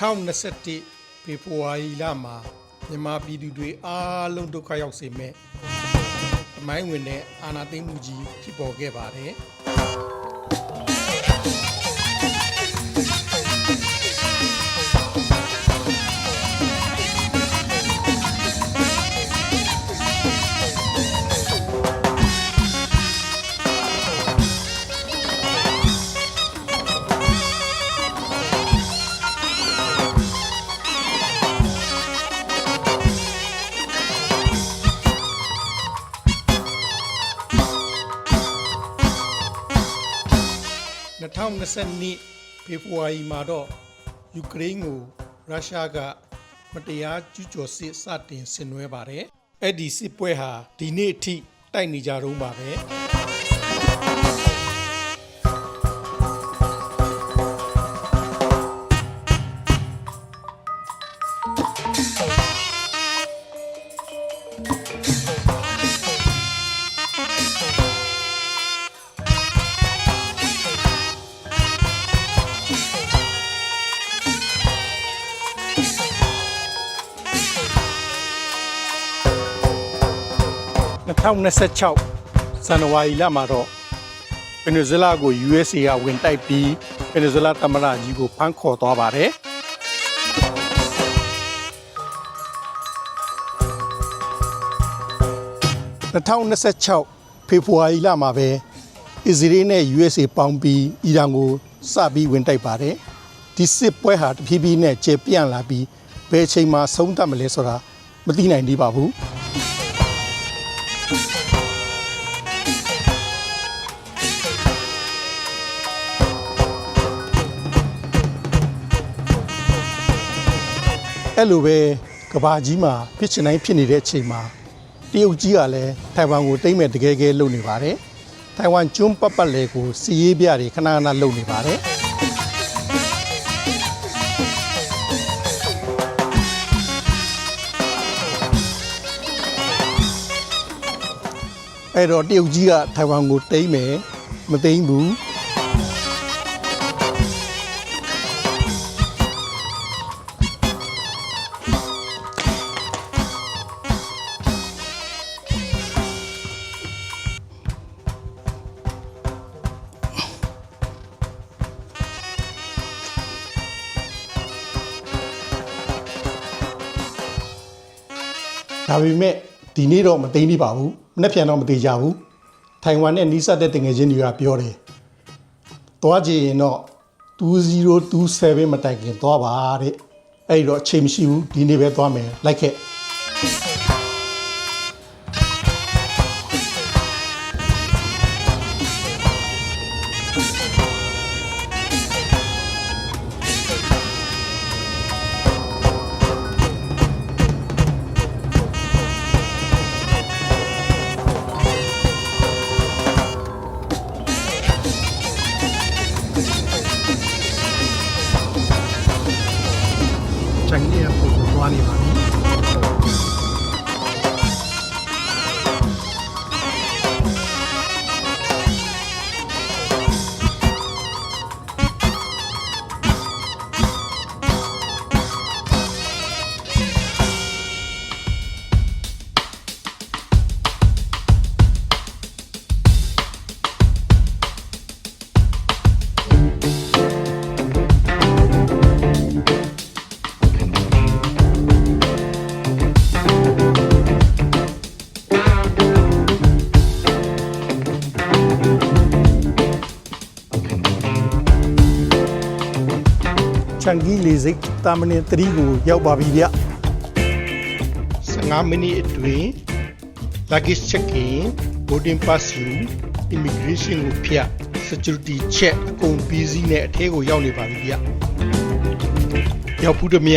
2021ဖေဖော်ဝါရီလမှာမြန်မာပြည်သူတွေအားလုံးဒုက္ခရောက်စေမဲ့တမိုင်းဝင်တဲ့အာဏာသိမ်းမှုကြီးဖြစ်ပေါ်ခဲ့ပါတယ်2022ဖေဖော်ဝါရီမှာတော့ယူကရိန်းကိုရုရှားကမတရားကျူးကျော်စစ်စတင်ဆင်နွှဲပါတယ်။အဲ့ဒီစစ်ပွဲဟာဒီနေ့အထိတိုက်နေကြတော့ပါပဲ။2026ဇန်နဝါရီလမှာတော့ဗင်နီဇွဲလားကို USA ကဝင်တိုက်ပြီးဗင်နီဇွဲလားသမ္မတကြီးကိုဖမ်းခေါ်သွားပါတယ်2026ဖေဖော်ဝါရီလမှာပဲအစ္စရေးနဲ့ USA ပေါင်းပြီးအီရန်ကိုစပြီးဝင်တိုက်ပါတယ်ဒီစစ်ပွဲဟာတဖြည်းဖြည်းနဲ့ကျေပြန့်လာပြီးဘယ်အချိန်မှဆုံးသတ်မလဲဆိုတာမသိနိုင်သေးပါဘူးအဲ့လိုပဲကဘာကြီးမှာဖြစ်ချင်တိုင်းဖြစ်နေတဲ့အချိန်မှာတရုတ်ကြီးကလည်းထိုင်ဝမ်ကိုတိမ့်မဲ့တကယ်ကဲလုပ်နေပါတယ်ထိုင်ဝမ်ကျွန်းပတ်ပတ်လည်ကိုစီရေးပြတွေခဏခဏလုပ်နေပါတယ်အဲ့တော့တရုတ်ကြီးကထိုင်ဝမ်ကိုတိမ့်မယ်မတိမ့်ဘူးဒါပေမဲ့ဒီနေ့တော့မသိသေးပါဘူးမနေ့ပြန်တော့မသိကြဘူးထိုင်ဝမ်နဲ့နီးစပ်တဲ့တငယ်ချင်းတွေကပြောတယ်သွားကြည့်ရင်တော့2027မတိုင်ခင်သွားပါတဲ့အဲ့တော့အချိန်မရှိဘူးဒီနေ့ပဲသွားမယ်လိုက်ခဲ့ချန်ကြီးရပုံကိုသွားနေပါပြီချန်ကြီးလေစိတ်တာမနင်3ကိုရောက်ပါပြီဗျ15မိနစ်အတွင်း luggage check-in boarding pass ယူ immigration ကိုဖြတ် security check အကုန်ပြီးစီးနဲ့အထဲကိုရောက်နေပါပြီဗျရောက်ဘူးတမြ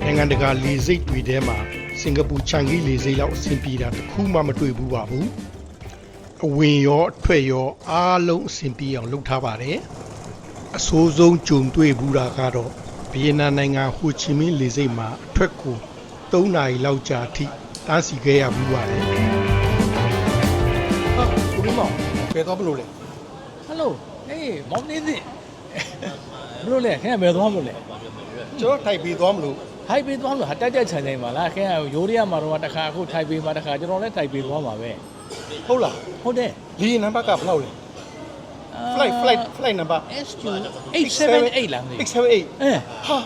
နိုင်ငံတကာလေစိတ်တွေထဲမှာစင်ကာပူချန်ကြီးလေစိတ်လောက်အဆင်ပြေတာတစ်ခုမှမတွေ့ဘူးပါဘူးအဝင်ရောအထွက်ရောအားလုံးအဆင်ပြေအောင်လုပ်ထားပါတယ်အဆိုးဆုံးကြုံတွေ့ဘူးတာကတော့ဗီယက်နမ်နိုင်ငံဟိုချီမင်းလေဆိပ်မှာအထွက်ကို3နာရီလောက်ကြာထိတန်းစီခဲ့ရမှုပါတယ်။ကိုရီမောင်ဘယ်တော့ဘလို့လဲ Hello, hey, mom is it? ဘလို့လဲခင်ဗျာဘယ်သွားမလို့လဲ ကျွန်တော်ထိုက်ပြီးသွားမလို့ ထိုက်ပေးသွားမလို့ဟာတက်တက်ချန်ချန်ပါလားခင်ဗျာရိုးရီးယားမှာတော့တစ်ခါအခုထိုက်ပေးမှာတစ်ခါကျွန်တော်လည်းထိုက်ပေးသွားမှာပဲ ဟုတ်လား ဟုတ်တယ် လီနံပါတ်ကဘယ်လောက်လဲ flight number S2 878လားမသိ 678 ဟာ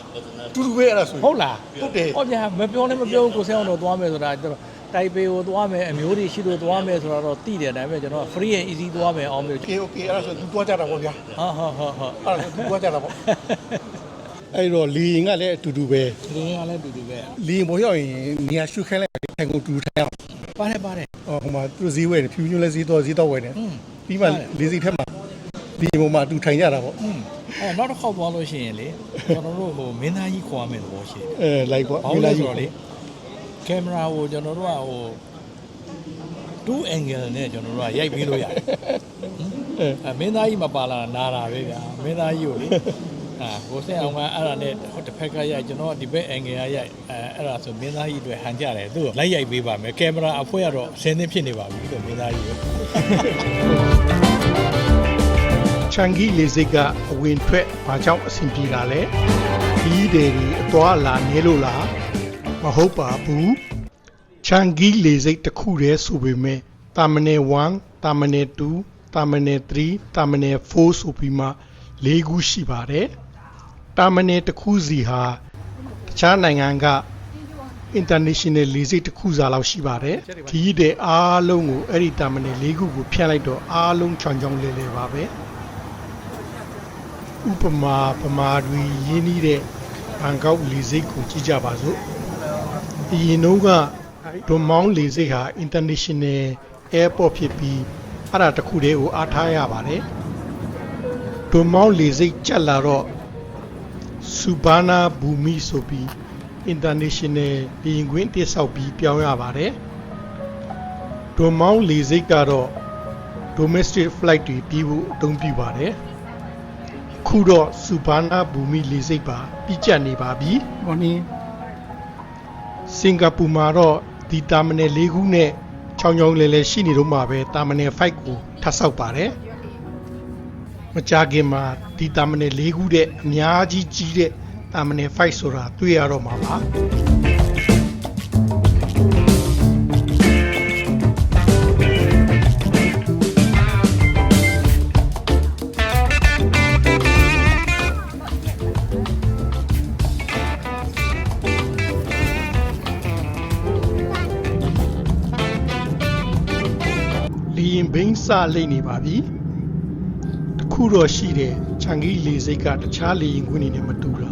တူတူပဲအဲ့ဒါဆို ဟုတ်လား ဟုတ်တယ် ဟုတ်ဗျာမပြောလည်းမပြောကိုဆဲအောင်တော့သွားမယ်ဆိုတာကျွန်တော်တိုင်ပေကိုသွားမယ်အမျိုးတွေရှိလို့သွားမယ်ဆိုတော့သိတယ်ဒါပေမဲ့ကျွန်တော် free and easy သွားမယ်အောင်မျိုး okay အဲ့ဒါဆိုသူသွားကြတာပေါ့ဗျာ ဟုတ် အဲ့ဒါသူသွားကြတာပေါ့အဲ့တော့လီရင်ကလည်းအတူတူပဲ ဒီကလည်းတူတူပဲ လီရင်ပေါ်ရောက်ရင်နေရာရှုခိုင်းလိုက်ထိုင်ကုန်တူတူထိုင်အောင် ပါတယ် ဟိုမှာသူဈေးဝယ်တယ်ဖြူညွှန်းလဲဈေးတော့ဝယ်တယ်ပြီးမှလေးစိတ်ထက်မှာဒီပုံမှာအတူထိုင်ကြတာပေါ့ နောက်တစ်ခေါက်သွားလို့ရှိရင်လေကျွန်တော်တို့ဟိုမင်းသားကြီးခေါ်ရမယ်သဘောရှိတယ် လိုက်ပေါ့ ဘာလို့လဲဆိုတော့လေကင်မရာကိုကျွန်တော်တို့ကဟို2 angle နဲ့ကျွန်တော်တို့ကရိုက်ပြီးလို့ရတယ်မင်းသားကြီးမပါလာနာတာပဲဗျာမင်းသားကြီးကိုလေကိုစင်အောင်ကအဲ့ဒါနဲ့တစ်ဖက်ကရိုက်ကျွန်တော်ဒီဘက် angle ကရိုက်အဲ့ဒါဆိုမင်းသားကြီးတွေဟန်ကြတယ်သူ့ကိုလိုက်ရိုက်ပေးပါမယ်ကင်မရာအဖွဲကတော့အစင်းသင်းဖြစ်နေပါပြီဆိုမင်းသားကြီးကိုချန်ဂီလေစိတ်ကအဝင်ထွက်ဘာကြောင့်အဆင်ပြေတာလဲဒီတွေအသွားလာနေလို့လားမဟုတ်ပါဘူးချန်ဂီလေစိတ်တစ်ခုတည်းဆိုပေမဲ့တာမနယ်1တာမနယ်2တာမနယ်3တာမနယ်4ဆိုပြီးမှ၄ခုရှိပါတယ်တာမနယ်တစ်ခုစီဟာတခြားနိုင်ငံက international လေစိတ်တစ်ခုစာလောက်ရှိပါတယ်ဒီတွေအားလုံးကိုအဲ့ဒီတာမနယ်၄ခုကိုဖြန့်လိုက်တော့အားလုံးချောင်ချောင်လဲလဲပါပဲဥပမာပမာတွေရင်းနှီးတဲ့ဘန်ကောက်လေဆိပ်ကိုကြည့်ကြပါစို့ဒီရင်တော့ကဒွန်မောင်းလေဆိပ်ဟာ international airport ဖြစ်ပြီးအဲ့ဒါတခုတည်းကိုအားထားရပါတယ်ဒွန်မောင်းလေဆိပ်ကျက်လာတော့စူဘာနာဘူမီဆိုပြီး international လေယာဉ်ကွင်းတစ်ဆောက်ပြီးပြောင်းရပါတယ်ဒွန်မောင်းလေဆိပ်ကတော့ domestic flight တွေပြီးဖို့အသုံးပြုပါတယ်ခုတော့စူဘာနာဘူမီလေဆိပ်ပါပြကျနေပါပြီ။ဟောနီစင်ကာပူမှာတော့ဒီတာမနယ်၄ခုနဲ့ချောင်းချောင်းလဲလဲရှိနေတော့မှာပဲတာမနယ်5ကိုထပ်ဆောက်ပါတယ်။မကြခင်မှာဒီတာမနယ်၄ခုတဲ့အများကြီးကြီးတဲ့တာမနယ်5ဆိုတာတွေ့ရတော့မှာပါ။ဘင်းစလိမ့်နေပါပြီတခုတော့ရှိတယ်ချန်ဂီလေစိတ်ကတခြားလေရင်ခွင်းနေနဲ့မတူတာ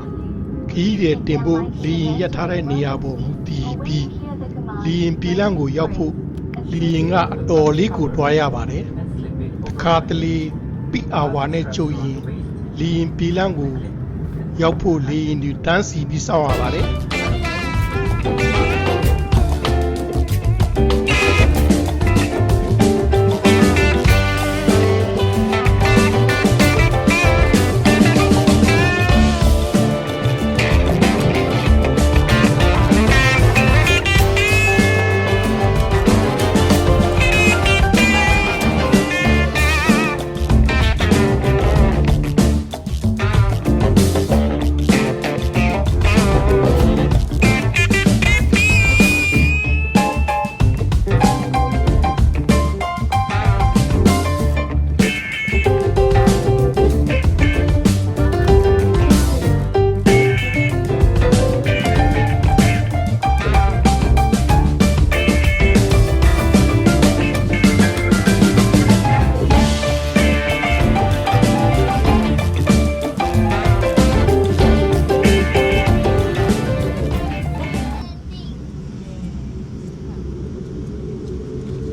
ခီးတယ်တင်ဖို့လေရင်ရက်ထားတဲ့နေရာပေါ်မူတည်ပြီးလေရင်ပြည်လန့်ကိုရောက်ဖို့လေရင်ကအတော်လေးကိုတွားရပါတယ်တခါတလေပိအာဝါနဲ့ကြုံရင်လေရင်ပြည်လန့်ကိုရောက်ဖို့လေရင်တွေတန်းစီပြီးစောင့်ရပါတယ်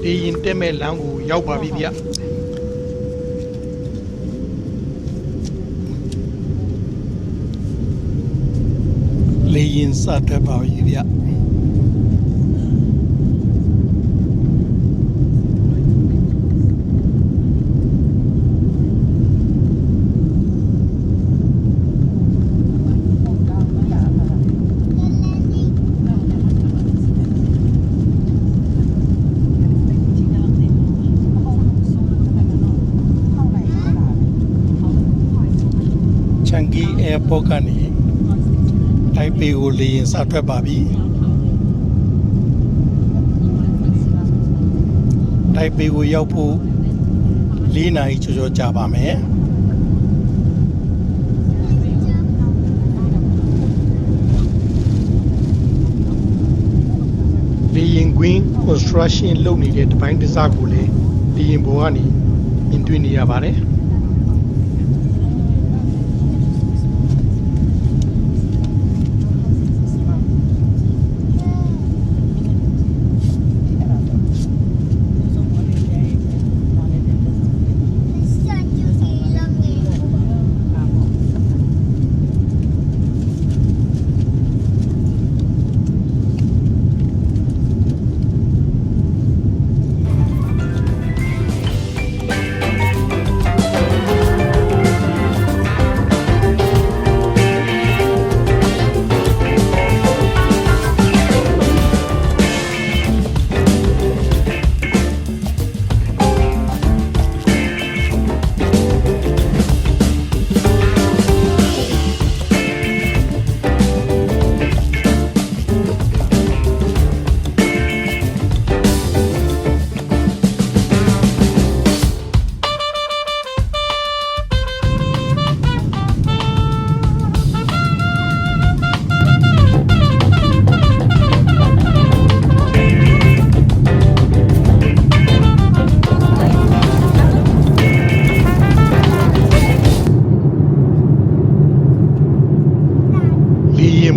လေရင်တက်မဲ့လမ်းကိုရောက်ပါပြီဗျလေရင်စတက်ပါပြီဗျ ချန်ကီအဲပေါ့ကနေတိုင်ပေကိုလေရင်စထွက်ပါပြီတိုင်ပေကိုရောက်ဖို့4 နာရီကျော်ကြာပါမယ်လေရင်ကွင်း construction လုပ်နေတဲ့တပိုင်းတစကိုလည်းလေရင်ပေါ်ကနေမြင်တွေ့နေရပါတယ်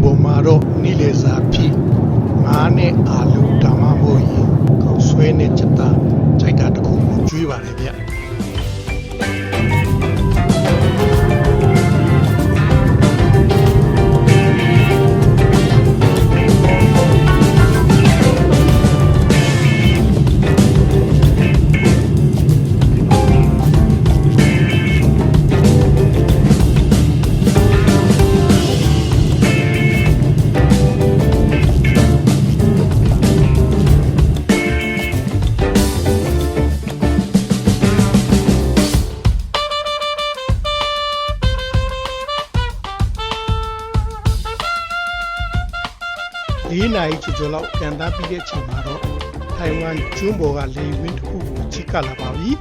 ပေါ်မှာတော့နေ့လည်စာဖြစ်ငါးနဲ့အာလူဒါမှမဟုတ်ရင်ကောက်ဆွဲနဲ့ချက်သားကြိုက်တာတစ်ခုကိုကျွေးပါတယ်ဗျ4 နာရီကျော်လောက်ပြန်သားပြီးတဲ့အချိန်မှာတော့ထိုင်ဝမ်ကျွန်းပေါ်ကလေဝင်းတစ်ခုကိုချီကလာပါပြီ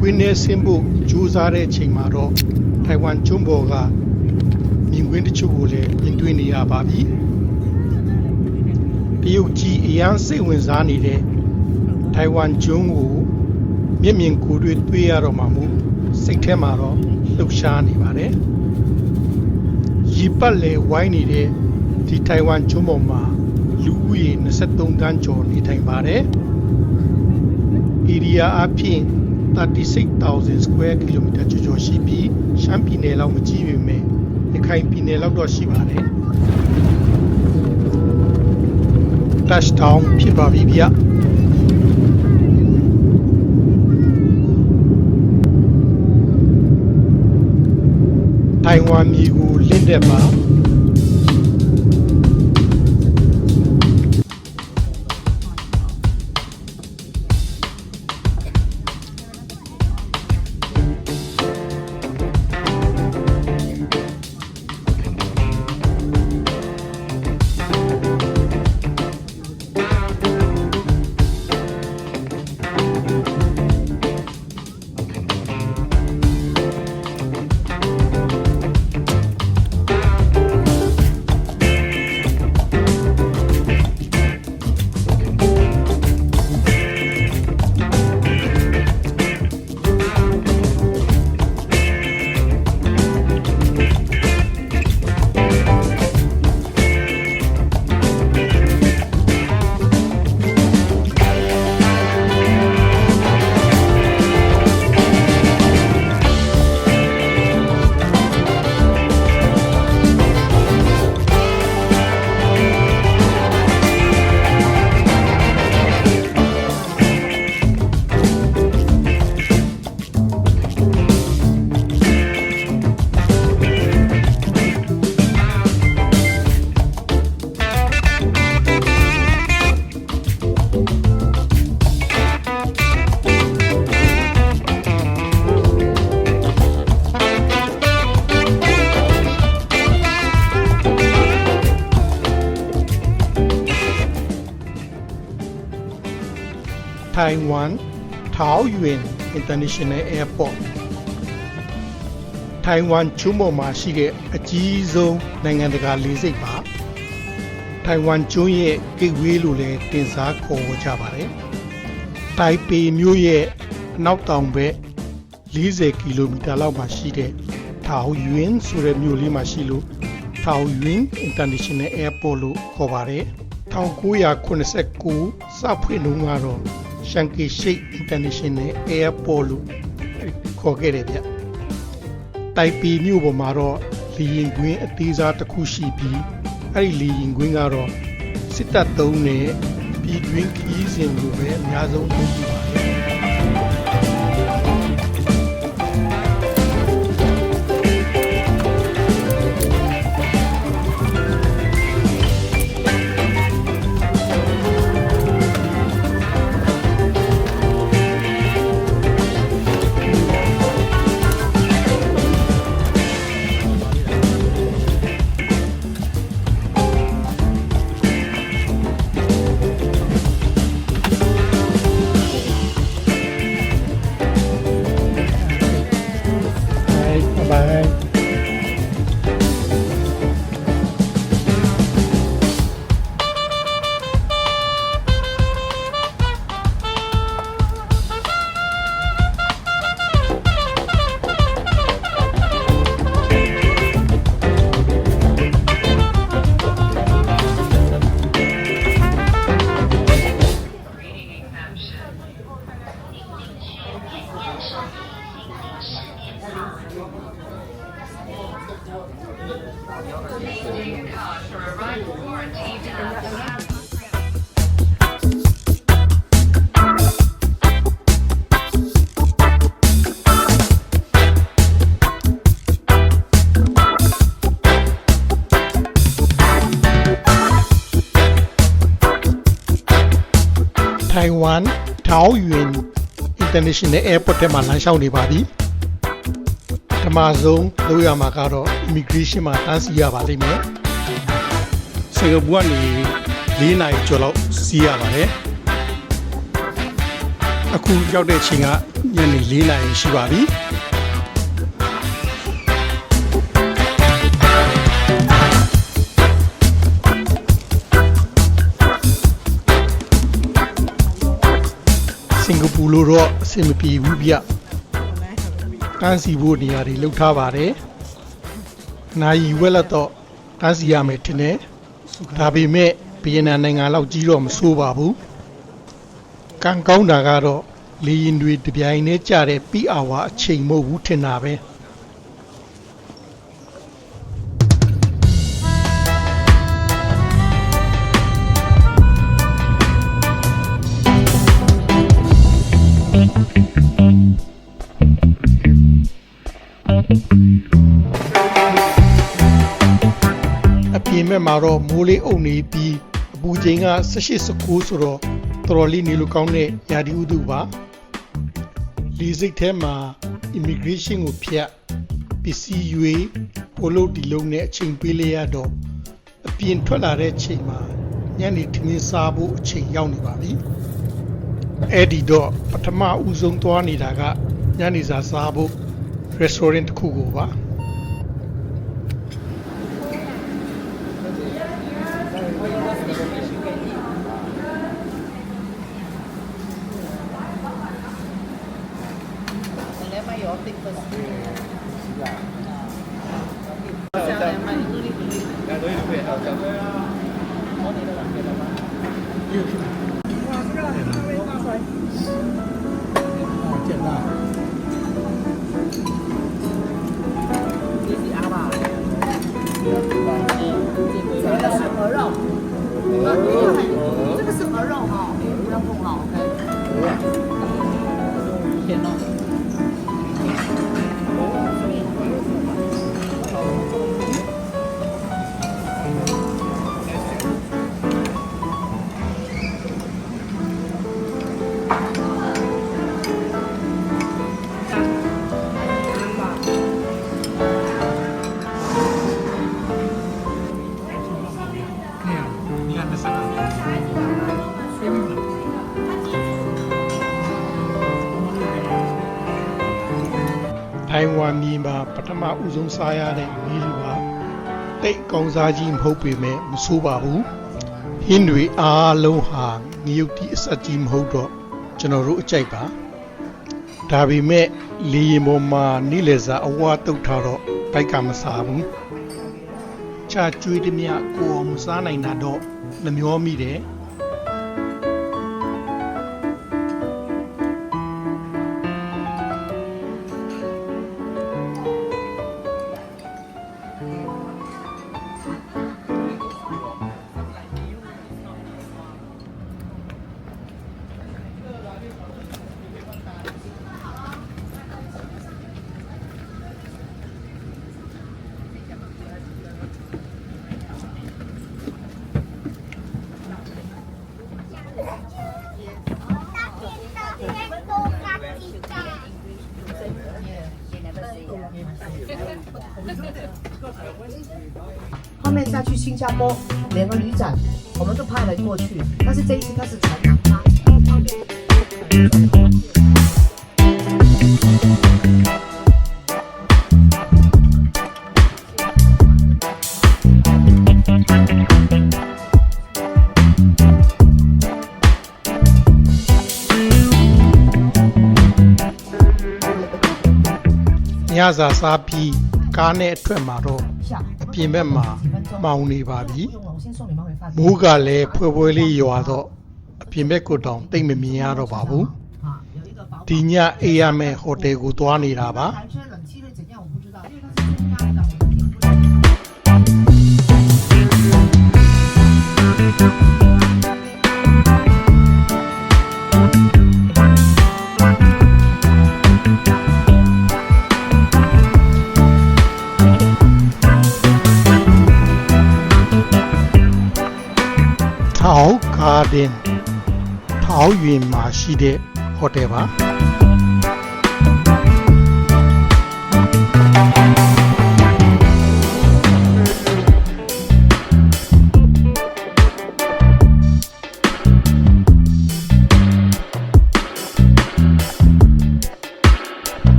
ကွင်းနဲ့ဆင်းဖို့ကြိုးစားတဲ့အချိန်မှာတော့ထိုင်ဝမ်ကျွန်းပေါ်ကမြင်ကွင်းတချို့ကိုလည်းမြင်တွေ့နေရပါပြီတရုတ်ကြီးအရန်စိတ်ဝင်စားနေတဲ့ထိုင်ဝမ်ကျွန်းကိုမျက်မြင်ကိုယ်တွေ့ရတော့မှမို့စိတ်ထဲမှာတော့လှုပ်ရှားနေပါတယ်ရီပတ်လေဝိုင်းနေတဲ့ဒီထိုင်ဝမ်ကျွန်းပေါ်မှာလူဦးရေ23 သန်းကျော်နေထိုင်ပါတယ်ဧရိယာအပြင်36,000 square kilometer ကျော်ရှိပြီးရှမ်းပြည်နယ်လောက်မကြီးပေမဲ့ရခိုင်ပြည်နယ်လောက်တော့ရှိပါတယ်touchdown ဖြစ်ပါပြီဗျထိုင်ဝမ်မြေကိုလင့်တဲ့ပါ Taiwan Taoyuan International Airport ထိုင်ဝမ်ကျွန်းပေါ်မှာရှိတဲ့အကြီးဆုံးနိုင်ငံတကာလေဆိပ်ပါထိုင်ဝမ်ကျွန်းရဲ့ gateway လို့လည်းတင်စားခေါ်ဝေါ်ကြပါတယ်တိုင်ပေမြို့ရဲ့အနောက်တောင်ဘက်40 ကီလိုမီတာလောက်မှာရှိတဲ့ထောင်ယွင်ဆိုတဲ့မြို့လေးမှာရှိလို့ထောင်ယွင် International Airport လို့ခေါ်ပါတယ်1989စဖွင့်တုန်းကတော့ရှန်ကီရှိတ် International Airport လို့ခေါ်ခဲ့တယ်ဗျတိုင်ပေမြို့ပေါ်မှာတော့လေယာဉ်ကွင်းအသေးစားတစ်ခုရှိပြီးအဲ့ဒီလေယာဉ်ကွင်းကတော့စစ်တပ်သုံးနဲ့ပြည်တွင်းခရီးစဉ်လိုပဲအများဆုံးလုပ်ကြပါတယ်ထိုင်ဝမ်ထောင်ယွင် International Airport ထဲမှာလမ်းလျှောက်နေပါပြီပထမဆုံးလုပ်ရမှာကတော့ immigration မှာတန်းစီရပါလိမ့်မယ်စင်ကာပူကနေ4 နာရီကျော်လောက်စီးရပါတယ်အခုရောက်တဲ့အချိန်ကညနေ4 နာရီရှိပါပြီစင်ကာပူလိုတော့အဆင်မပြေဘူးဗျတန်းစီဖို့နေရာတွေလောက်ထားပါတယ်နိုင်ဝက်လက်တော့တန်းစီရမယ်ထင်တယ်ဒါပေမဲ့ဗီယက်နမ်နိုင်ငံလောက်ကြီးတော့မဆိုးပါဘူးကံကောင်းတာကတော့လေယာဉ်တွေတပြိုင်တည်းကျတဲ့ပီအာဝါအချိန်မဟုတ်ဘူးထင်တာပဲအပြင်မဲ့မှာတော့မိုးလေးအုပ်နေပြီးအပူချိန်က18-19ဆိုတော့တော်တော်လေးနေလို့ကောင်းတဲ့ရာသီဥတုပါလေဆိပ်ထဲမှာ immigration ကိုဖြတ်ပစ္စည်းရွေးပိုလို့ဒီလုံးနဲ့အချိန်ပေးလိုက်ရတော့အပြင်ထွက်လာတဲ့ချိန်မှာညနေထမင်းစားဖို့အချိန်ရောက်နေပါပြီအဲ့ဒီတော့ပထမဦးဆုံးသွားနေတာကညနေစာစားဖို့ restaurant တစ်ခုကိုပါ这个是鹅肉哈，不要碰哈，OK。甜哦。ရင်ပါပထမဦးဆုံးစားရတဲ့မီးလူပါတိတ်ကောင်းစားကြီးမဟုတ်ပေမဲ့မဆိုးပါဘူးဟင်းတွေအားလုံးဟာငရုတ်တီအဆက်ကြီးမဟုတ်တော့ကျွန်တော်တို့အကြိုက်ပါဒါပေမဲ့လေရင်ပေါ်မှာနိလေစာအဝါတုတ်ထားတော့ဘိုက်ကမစားဘူးချာကျွေးသည်မြကိုအောင်မစားနိုင်တာတော့နှမျောမိတယ်后面下去新加坡联合旅展，我们都派人过去，但是这一次他是传染发。ညစာစားပြီးကားနဲ့အထွက်မှာတော့အပြင်ဘက်မှာမှောင်နေပါပြီမိုးကလည်းဖွဲဖွဲလေးရွာတော့အပြင်ဘက်ကိုတောင်တိတ်မမြင်ရတော့ပါဘူးဒီညအေးရမယ့်ဟိုတယ်ကိုသွားနေတာပါထောက်ဂါဒင်ထောက်ရင်မှာရှိတဲ့ဟိုတယ်ပါ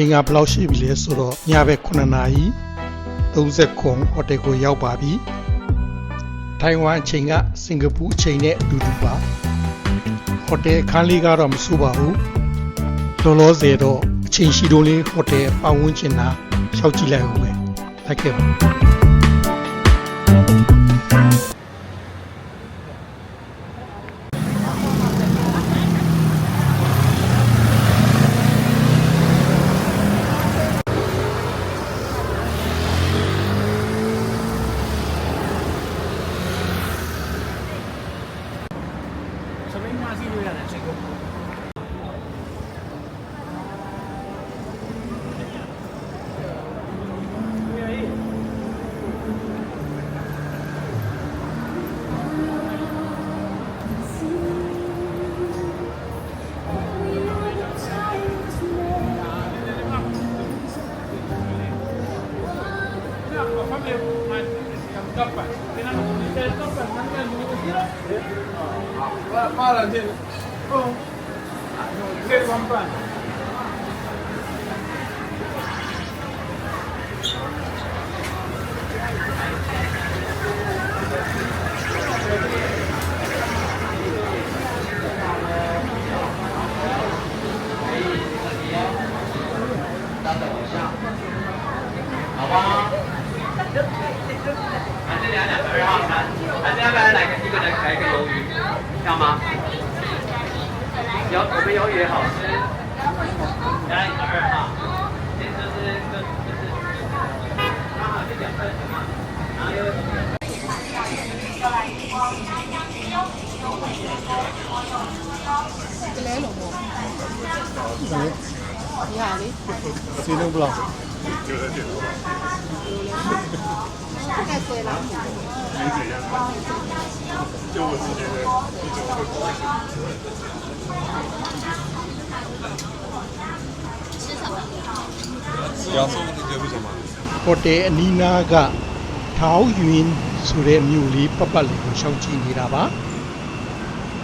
ချိန်ကဘယ်လောက်ရှိပြီလဲဆိုတော့ညဘက်9နာရီ30ခွန်ဟိုတယ်ကိုရောက်ပါပြီထိုင်ဝမ်အချိန်ကစင်ကာပူအချိန်နဲ့အတူတူပါဟိုတယ်အခန်းလေးကတော့မဆိုးပါဘူးလောလောဆယ်တော့အချိန်ရှိတုန်းလေးဟိုတယ်ပတ်ဝန်းကျင်သာရှောက်ကြည့်လိုက်ဦးမယ်လိုက်ခဲ့ပါ我们鱿鱼好吃，来2号，这就是刚好是2份嘛，然后又。ကလဲလို့ပေါ့ဒီဟာလေး စီလုံးဘလောက် ကက်ဆယ်လား就我之前的一种会不会吃什么是要送这个为什么？ ဟိုတယ်အနီးနားက ထောင်ယွင်ဆိုတဲ့မြို့လေးပတ်ပတ်လေးကိုရှောင်ကြည့်နေတာပါ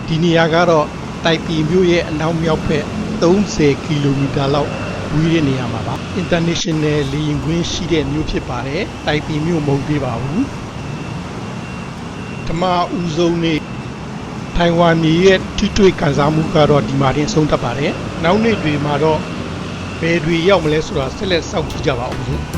ဒီနေရာကတော့တိုင်ပီမြို့ရဲ့အနောက်မြောက်ဘက်30 ကီလိုမီတာလောက်ဝေးတဲ့နေရာမှာပါ International လေယာဉ်ကွင်းရှိတဲ့မြို့ဖြစ်ပါတယ်တိုင်ပီမြို့မဟုတ်သေးပါဘူးဓမ္မဦးဆုံးနေ့ထိုင်ဝမ်မြေရဲ့ထိတွေ့ကန်စားမှုကတော့ဒီမှာတင်ဆုံးသတ်ပါတယ်နောက်နေ့တွေမှာတော့ဘယ်တွေရောက်မလဲဆိုတာဆက်လက်စောင့်ကြည့်ကြပါဦး